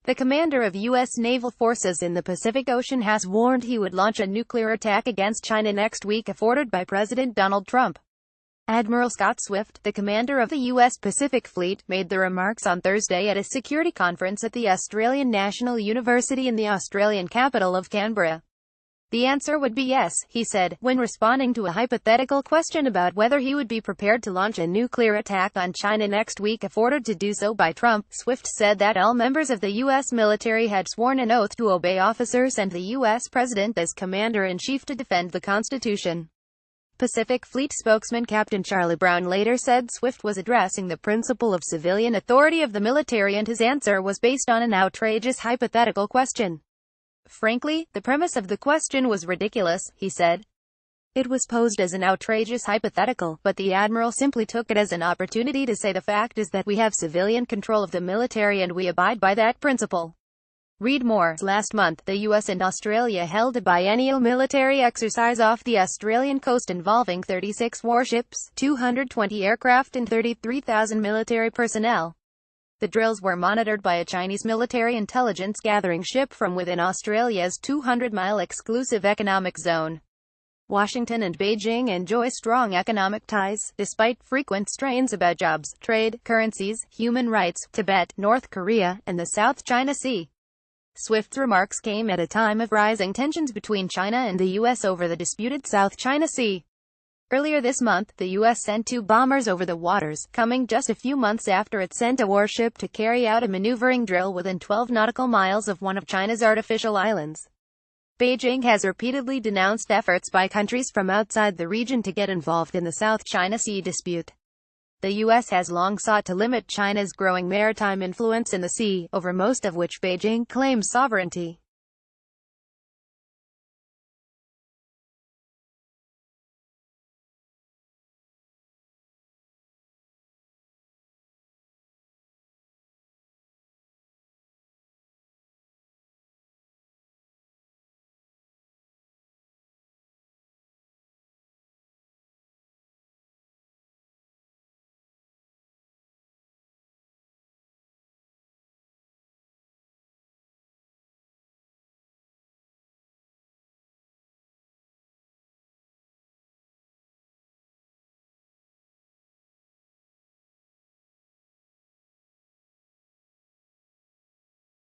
The commander of U.S. naval forces in the Pacific Ocean has warned he would launch a nuclear attack against China next week if ordered by President Donald Trump. Admiral Scott Swift, the commander of the U.S. Pacific Fleet, made the remarks on Thursday at a security conference at the Australian National University in the Australian capital of Canberra. The answer would be yes, he said, when responding to a hypothetical question about whether he would be prepared to launch a nuclear attack on China next week if ordered to do so by Trump. Swift said that all members of the U.S. military had sworn an oath to obey officers and the U.S. President as Commander-in-Chief to defend the Constitution. Pacific Fleet spokesman Captain Charlie Brown later said Swift was addressing the principle of civilian authority of the military and his answer was based on an outrageous hypothetical question. Frankly, the premise of the question was ridiculous, he said. It was posed as an outrageous hypothetical, but the admiral simply took it as an opportunity to say the fact is that we have civilian control of the military and we abide by that principle. Read more. Last month, the US and Australia held a biennial military exercise off the Australian coast involving 36 warships, 220 aircraft and 33,000 military personnel. The drills were monitored by a Chinese military intelligence gathering ship from within Australia's 200-mile exclusive economic zone. Washington and Beijing enjoy strong economic ties, despite frequent strains about jobs, trade, currencies, human rights, Tibet, North Korea, and the South China Sea. Swift's remarks came at a time of rising tensions between China and the U.S. over the disputed South China Sea. Earlier this month, the U.S. sent 2 bombers over the waters, coming just a few months after it sent a warship to carry out a maneuvering drill within 12 nautical miles of one of China's artificial islands. Beijing has repeatedly denounced efforts by countries from outside the region to get involved in the South China Sea dispute. The U.S. has long sought to limit China's growing maritime influence in the sea, over most of which Beijing claims sovereignty.